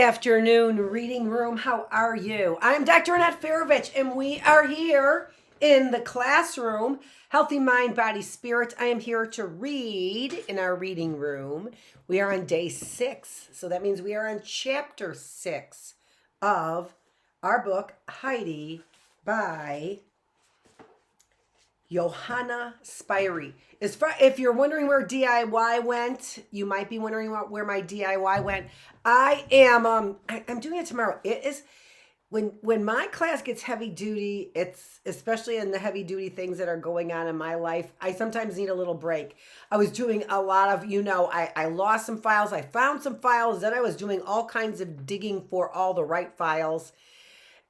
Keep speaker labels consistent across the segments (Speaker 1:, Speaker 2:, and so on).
Speaker 1: afternoon, reading room. How are you? I'm Dr. Annette Feravich, and we are here in the classroom, Healthy Mind, Body, Spirit. I am here to read in our reading room. We are on day 6, so that means we are on chapter 6 of our book, Heidi, by Johanna Spyri. If you're wondering where DIY went, you might be wondering where my DIY went. I'm doing it tomorrow. It is when my class gets heavy duty, it's especially in the heavy duty things that are going on in my life, I sometimes need a little break. I was doing a lot of, I lost some files, I found some files, then I was doing all kinds of digging for all the right files.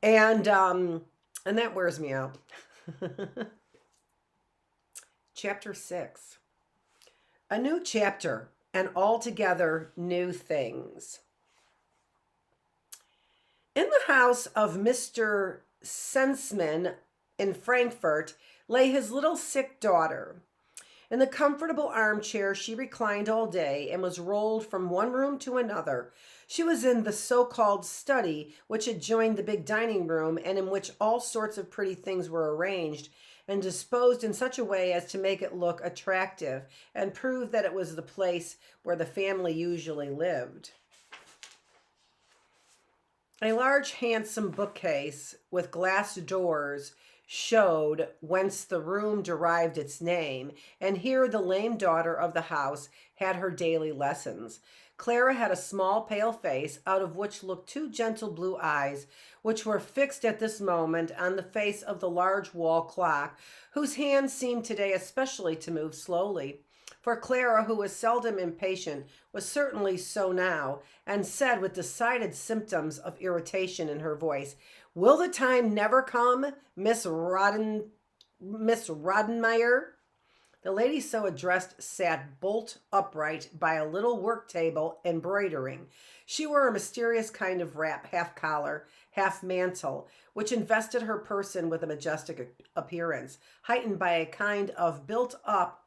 Speaker 1: And that wears me out. Chapter 6. A new chapter and altogether new things. In the house of Mr. Sensman in Frankfurt lay his little sick daughter. In the comfortable armchair she reclined all day and was rolled from one room to another. She was in the so-called study, which adjoined the big dining room and in which all sorts of pretty things were arranged and disposed in such a way as to make it look attractive and prove that it was the place where the family usually lived. A large, handsome bookcase with glass doors showed whence the room derived its name, and here the lame daughter of the house had her daily lessons. Clara had a small, pale face, out of which looked 2 gentle blue eyes, which were fixed at this moment on the face of the large wall clock, whose hands seemed today especially to move slowly. For Clara, who was seldom impatient, was certainly so now, and said with decided symptoms of irritation in her voice, "Will the time never come, Miss Roddenmeyer?" The lady so addressed sat bolt upright by a little work table embroidering. She wore a mysterious kind of wrap, half collar, half mantle, which invested her person with a majestic appearance, heightened by a kind of built-up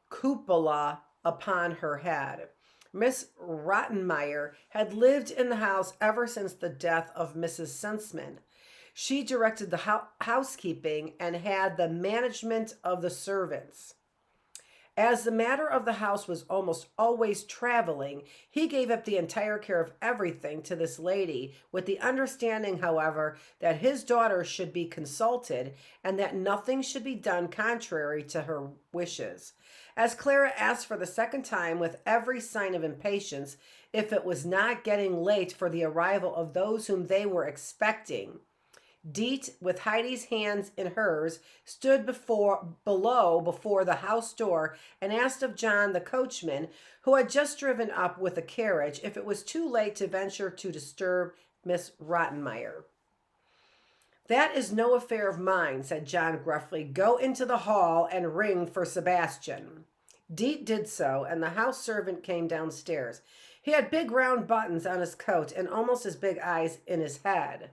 Speaker 1: cupola upon her head. Miss Rottenmeier had lived in the house ever since the death of Mrs. Sensman. She directed the housekeeping and had the management of the servants. As the matter of the house was almost always traveling, he gave up the entire care of everything to this lady, with the understanding, however, that his daughter should be consulted and that nothing should be done contrary to her wishes. As Clara asked for the second time, with every sign of impatience, if it was not getting late for the arrival of those whom they were expecting, Diet, with Heidi's hands in hers, stood below the house door and asked of John, the coachman, who had just driven up with the carriage, if it was too late to venture to disturb Miss Rottenmeier. "That is no affair of mine," said John gruffly. "Go into the hall and ring for Sebastian." Diet did so, and the house servant came downstairs. He had big round buttons on his coat and almost as big eyes in his head.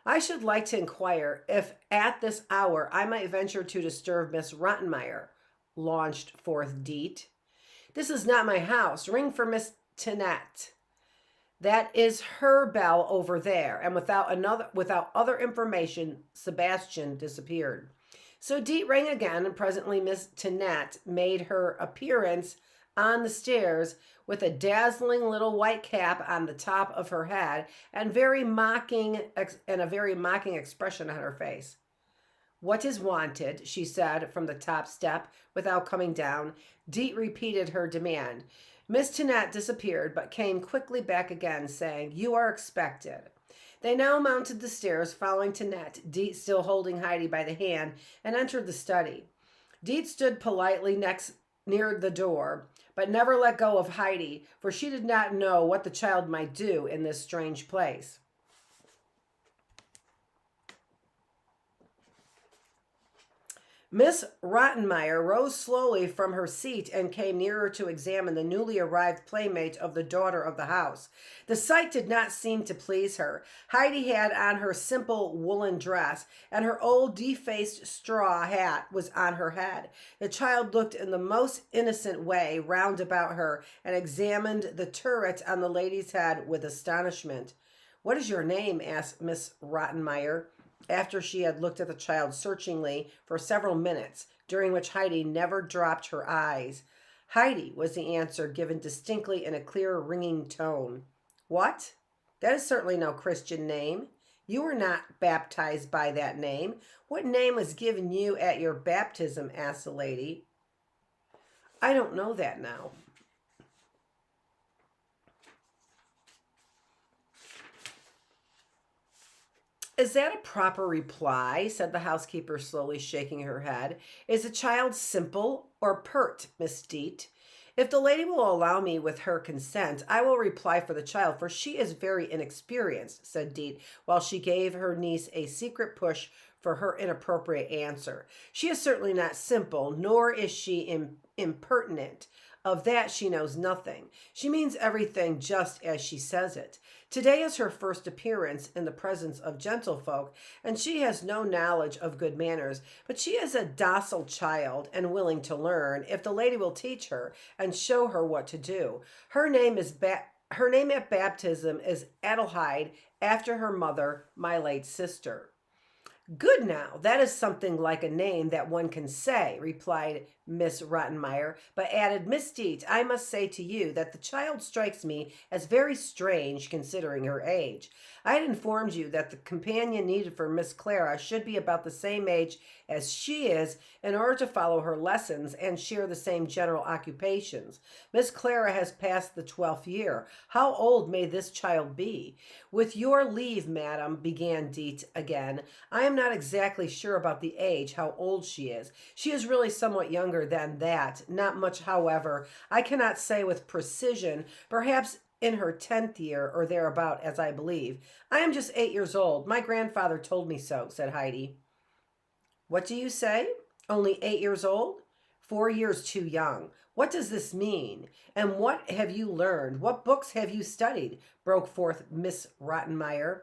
Speaker 1: "I should like to inquire if at this hour I might venture to disturb Miss Rottenmeier," launched forth Diet. "This is not my house. Ring for Miss Tinette. That is her bell over there." And without other information, Sebastian disappeared. So Diet rang again, and presently Miss Tinette made her appearance on the stairs with a dazzling little white cap on the top of her head and a very mocking expression on her face. "What is wanted?" she said from the top step without coming down. Diet repeated her demand. Miss Tinette disappeared but came quickly back again, saying, "You are expected." They now mounted the stairs, following Tinette, Diet still holding Heidi by the hand, and entered the study. Diet stood politely near the door, but never let go of Heidi, for she did not know what the child might do in this strange place. Miss Rottenmeier rose slowly from her seat and came nearer to examine the newly arrived playmate of the daughter of the house. The sight did not seem to please her. Heidi had on her simple woolen dress, and her old defaced straw hat was on her head. The child looked in the most innocent way round about her and examined the turret on the lady's head with astonishment. "What is your name?" asked Miss Rottenmeier, after she had looked at the child searchingly for several minutes, during which Heidi never dropped her eyes. "Heidi," was the answer, given distinctly in a clear, ringing tone. "What? That is certainly no Christian name. You were not baptized by that name. What name was given you at your baptism?" asked the lady. "I don't know that now." "Is that a proper reply?" said the housekeeper, slowly shaking her head. "Is the child simple or pert, Miss Deet? If the lady will allow me, with her consent, I will reply for the child, for she is very inexperienced," said Deet, while she gave her niece a secret push for her inappropriate answer. "She is certainly not simple, nor is she impertinent. Of that she knows nothing. She means everything just as she says it. Today is her first appearance in the presence of gentlefolk, and she has no knowledge of good manners, but she is a docile child and willing to learn, if the lady will teach her and show her what to do. Her name at baptism is Adelheid, after her mother, my late sister." "Good now, that is something like a name that one can say," replied Miss Rottenmeier, but added, "Miss Deet, I must say to you that the child strikes me as very strange, considering her age. I had informed you that the companion needed for Miss Clara should be about the same age as she is, in order to follow her lessons and share the same general occupations. Miss Clara has passed the 12th year. How old may this child be?" "With your leave, madam," began Deet again, "I am not exactly sure about the age, how old she is. She is really somewhat younger than that. Not much, however. I cannot say with precision. Perhaps in her 10th year, or thereabout, as I believe. I am just 8 years old. My grandfather told me so," said Heidi. "What do you say? Only 8 years old? 4 years too young. What does this mean? And what have you learned? What books have you studied?" broke forth Miss Rottenmeier.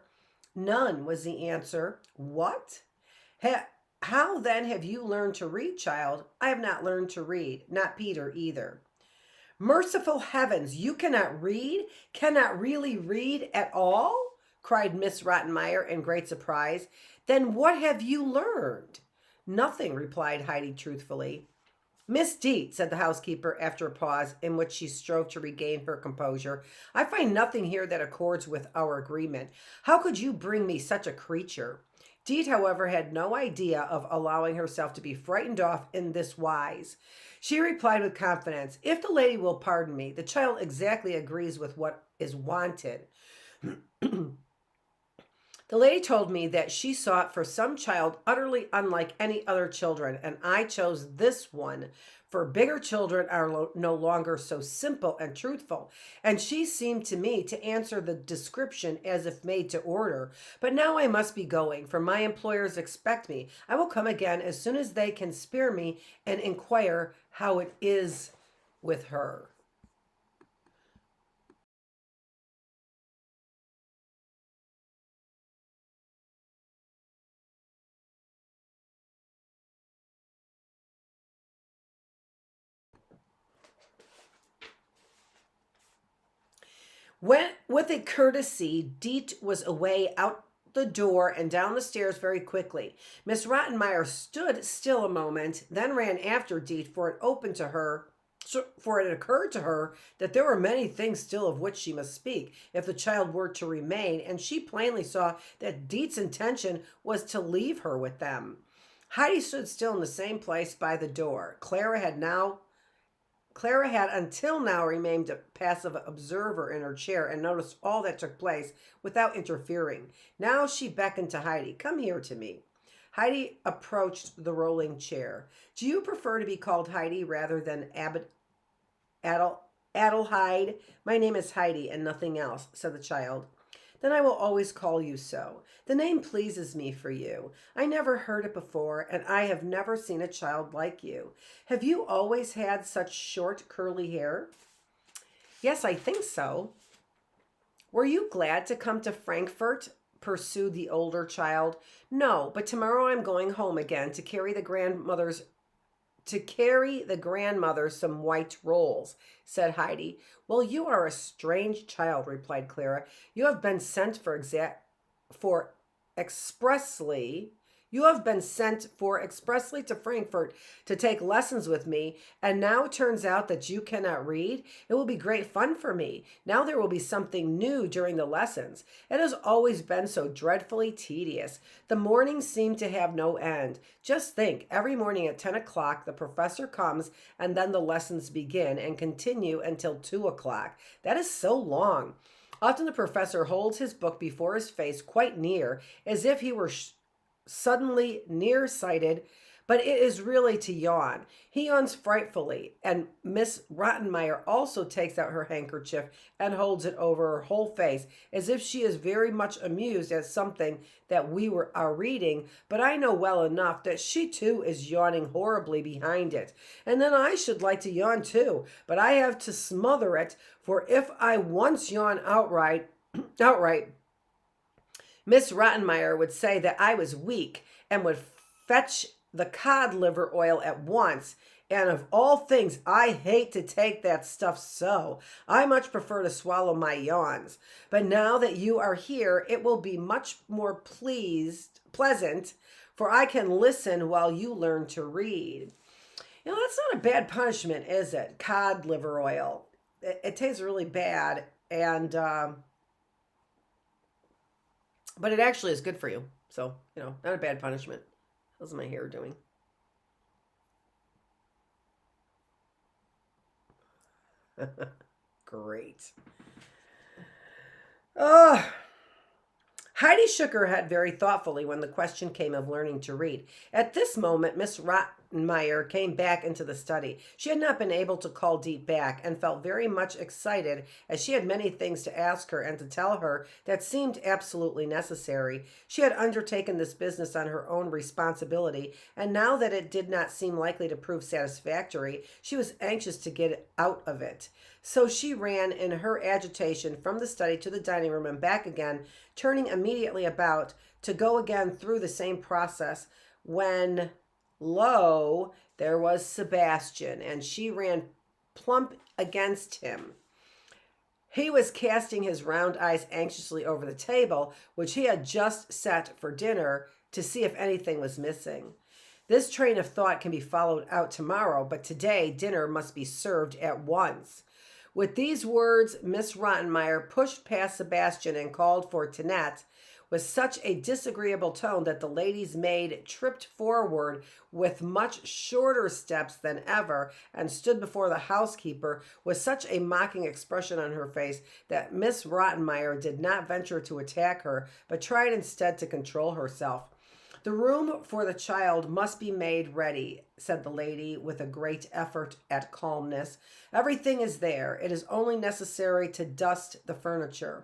Speaker 1: "None," was the answer. "What? How then have you learned to read, child?" "I have not learned to read. Not Peter either." "Merciful heavens, you cannot read? Cannot really read at all?" cried Miss Rottenmeier in great surprise. "Then what have you learned?" "Nothing," replied Heidi truthfully. "Miss Deet," said the housekeeper after a pause in which she strove to regain her composure, "I find nothing here that accords with our agreement. How could you bring me such a creature?" Deet, however, had no idea of allowing herself to be frightened off in this wise. She replied with confidence, "If the lady will pardon me, the child exactly agrees with what is wanted. The lady told me that she sought for some child utterly unlike any other children, and I chose this one, for bigger children are no longer so simple and truthful, and she seemed to me to answer the description as if made to order. But now I must be going, for my employers expect me. I will come again as soon as they can spare me and inquire how it is with her." When, with a courtesy, Deet was away out the door and down the stairs very quickly. Miss Rottenmeier stood still a moment, then ran after Deet, for it occurred to her that there were many things still of which she must speak, if the child were to remain, and she plainly saw that Deet's intention was to leave her with them. Heidi stood still in the same place by the door. Clara had until now remained a passive observer in her chair and noticed all that took place without interfering. Now she beckoned to Heidi. "Come here to me." Heidi approached the rolling chair. "Do you prefer to be called Heidi rather than Adelheid?" "My name is Heidi and nothing else," said the child. Then I will always call you so. The name pleases me for you. I never heard it before, and I have never seen a child like you. Have you always had such short, curly hair? Yes, I think so. Were you glad to come to Frankfurt? Pursued the older child. No, but tomorrow I'm going home again to carry the grandmother some white rolls, said Heidi. Well, you are a strange child, replied Clara. You have been sent for expressly you have been sent for expressly to Frankfurt to take lessons with me, and now it turns out that you cannot read. It will be great fun for me. Now there will be something new during the lessons. It has always been so dreadfully tedious. The mornings seem to have no end. Just think, every morning at 10 o'clock the professor comes, and then the lessons begin and continue until 2 o'clock. That is so long. Often the professor holds his book before his face quite near, as if he were suddenly nearsighted, but it is really to yawn. He yawns frightfully, and Miss Rottenmeier also takes out her handkerchief and holds it over her whole face, as if she is very much amused at something that are reading, but I know well enough that she too is yawning horribly behind it. And then I should like to yawn too, but I have to smother it, for if I once yawn outright, Miss Rottenmeier would say that I was weak and would fetch the cod liver oil at once. And of all things, I hate to take that stuff so. I much prefer to swallow my yawns. But now that you are here, it will be much more pleasant, for I can listen while you learn to read. You know, that's not a bad punishment, is it? Cod liver oil. It tastes really bad, and but it actually is good for you. So, you know, not a bad punishment. How's my hair doing? Great. Oh, Heidi shook her head very thoughtfully when the question came of learning to read. At this moment, Miss Rottenmeier came back into the study. She had not been able to call Deep back and felt very much excited, as she had many things to ask her and to tell her that seemed absolutely necessary. She had undertaken this business on her own responsibility, and now that it did not seem likely to prove satisfactory, she was anxious to get out of it. So she ran in her agitation from the study to the dining room and back again, turning immediately about to go again through the same process, when, lo, there was Sebastian, and she ran plump against him. He was casting his round eyes anxiously over the table, which he had just set for dinner, to see if anything was missing. This train of thought can be followed out tomorrow, but today dinner must be served at once. With these words, Miss Rottenmeier pushed past Sebastian and called for Annette with such a disagreeable tone that the lady's maid tripped forward with much shorter steps than ever and stood before the housekeeper with such a mocking expression on her face that Miss Rottenmeier did not venture to attack her, but tried instead to control herself. The room for the child must be made ready, said the lady with a great effort at calmness. Everything is there. It is only necessary to dust the furniture.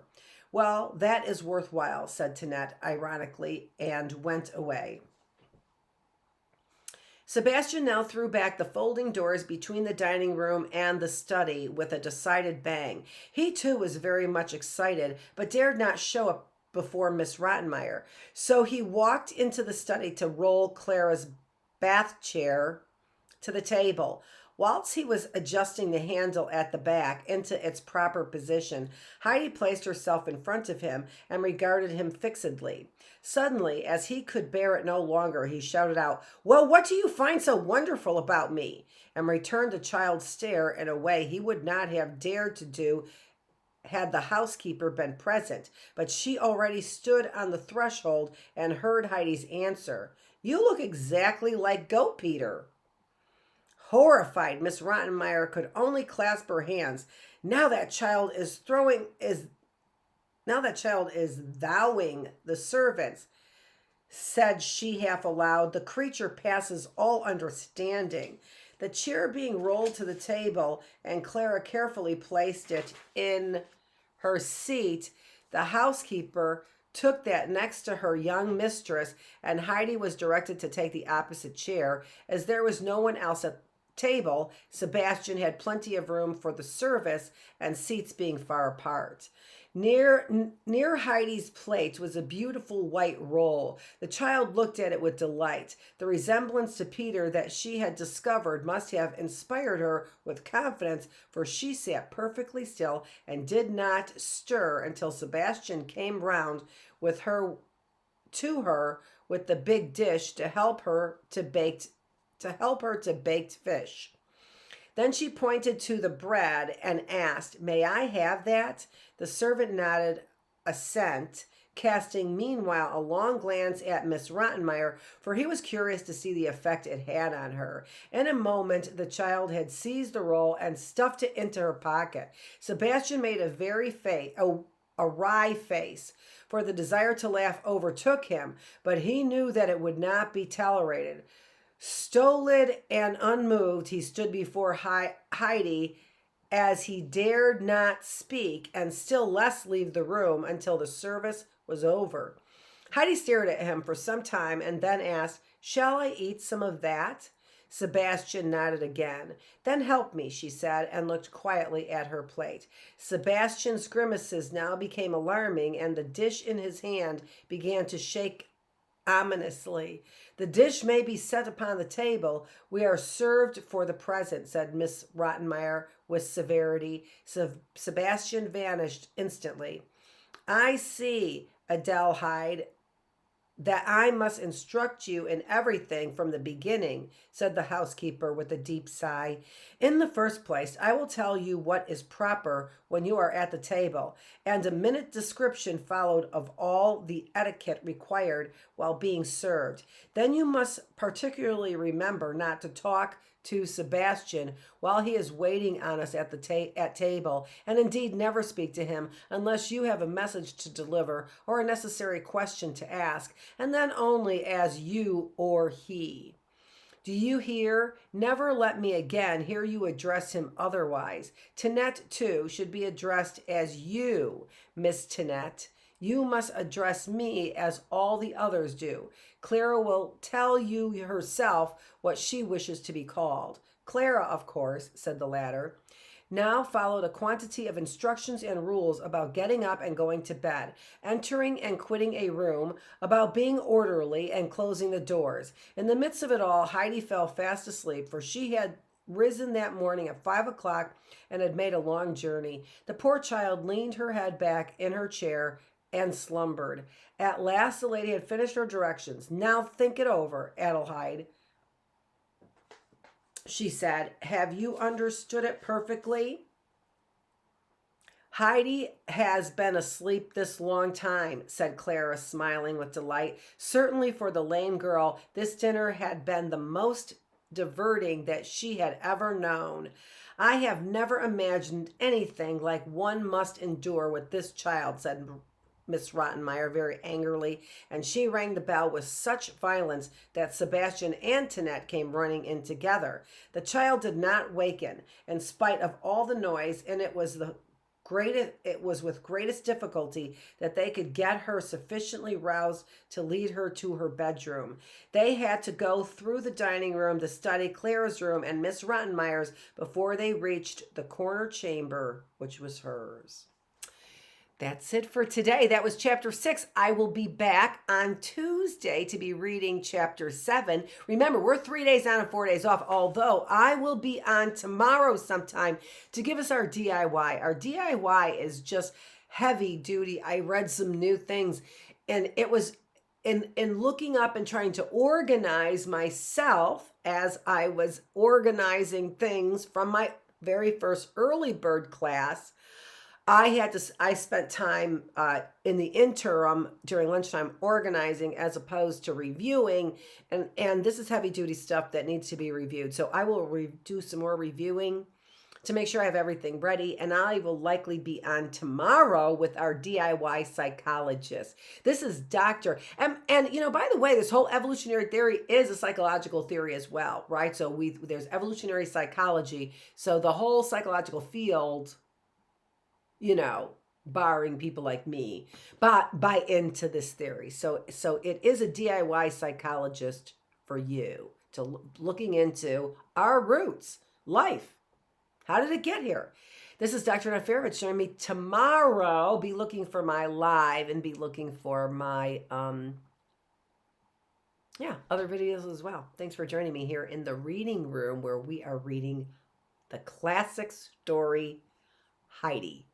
Speaker 1: Well, that is worthwhile, said Annette ironically, and went away. Sebastian now threw back the folding doors between the dining room and the study with a decided bang. He too was very much excited, but dared not show up before Miss Rottenmeier. So he walked into the study to roll Clara's bath chair to the table. Whilst he was adjusting the handle at the back into its proper position, Heidi placed herself in front of him and regarded him fixedly. Suddenly, as he could bear it no longer, he shouted out, "Well, what do you find so wonderful about me?" and returned the child's stare in a way he would not have dared to do had the housekeeper been present, but she already stood on the threshold and heard Heidi's answer. "You look exactly like Goat Peter." Horrified, Miss Rottenmeier could only clasp her hands. Now that child is thowing the servants, said she half aloud. The creature passes all understanding. The chair being rolled to the table, and Clara carefully placed it in her seat, The housekeeper took that next to her young mistress, and Heidi was directed to take the opposite chair. As there was no one else at table, Sebastian had plenty of room for the service and seats being far apart. Near Heidi's plate was a beautiful white roll. The child looked at it with delight. The resemblance to Peter that she had discovered must have inspired her with confidence, for she sat perfectly still and did not stir until Sebastian came round with her with the big dish to help her to baked fish. Then she pointed to the bread and asked, "May I have that?" The servant nodded assent, casting meanwhile a long glance at Miss Rottenmeier, for he was curious to see the effect it had on her. In a moment, the child had seized the roll and stuffed it into her pocket. Sebastian made a wry face, for the desire to laugh overtook him, but he knew that it would not be tolerated. Stolid and unmoved, he stood before Heidi, as he dared not speak and still less leave the room until the service was over. Heidi stared at him for some time and then asked, "Shall I eat some of that?" Sebastian nodded again. "Then help me," she said, and looked quietly at her plate. Sebastian's grimaces now became alarming, and the dish in his hand began to shake ominously. "The dish may be set upon the table. We are served for the present," said Miss Rottenmeier with severity. Sebastian vanished instantly. "I see, Adelheid, that I must instruct you in everything from the beginning," said the housekeeper with a deep sigh. "In the first place, I will tell you what is proper when you are at the table," and a minute description followed of all the etiquette required while being served. "Then you must particularly remember not to talk to Sebastian while he is waiting on us at table, and indeed never speak to him unless you have a message to deliver or a necessary question to ask, and then only as you or he. Do you hear? Never let me again hear you address him otherwise. Tinette, too, should be addressed as you, Miss Tinette. You must address me as all the others do. Clara will tell you herself what she wishes to be called." "Clara, of course," said the latter. Now followed a quantity of instructions and rules about getting up and going to bed, entering and quitting a room, about being orderly and closing the doors. In the midst of it all, Heidi fell fast asleep, for she had risen that morning at 5 o'clock and had made a long journey. The poor child leaned her head back in her chair and slumbered. At last the lady had finished her directions. "Now think it over, Adelheid," she said. "Have you understood it perfectly?" "Heidi has been asleep this long time," said Clara, smiling with delight. Certainly for the lame girl, this dinner had been the most diverting that she had ever known. "I have never imagined anything like one must endure with this child," said Miss Rottenmeier very angrily, and she rang the bell with such violence that Sebastian and Tinette came running in together. The child did not waken, in spite of all the noise, and it was with greatest difficulty that they could get her sufficiently roused to lead her to her bedroom. They had to go through the dining room, the study, Clara's room, and Miss Rottenmeier's before they reached the corner chamber, which was hers. That's it for today. That was chapter 6. I will be back on Tuesday to be reading chapter 7. Remember, we're 3 days on and 4 days off, although I will be on tomorrow sometime to give us our DIY. Our DIY is just heavy duty. I read some new things, and it was in looking up and trying to organize myself as I was organizing things from my very first early bird class. I spent time in the interim during lunchtime organizing as opposed to reviewing, and this is heavy duty stuff that needs to be reviewed. So I will do some more reviewing to make sure I have everything ready, and I will likely be on tomorrow with our DIY psychologist. This is Dr. And you know, by the way, this whole evolutionary theory is a psychological theory as well, right? So there's evolutionary psychology. So the whole psychological field, you know, barring people like me, but buy into this theory. So it is a DIY psychologist for you to looking into our roots, life. How did it get here? This is Dr. Annette Feravich. Join me tomorrow. Be looking for my live and be looking for my other videos as well. Thanks for joining me here in the reading room where we are reading the classic story Heidi.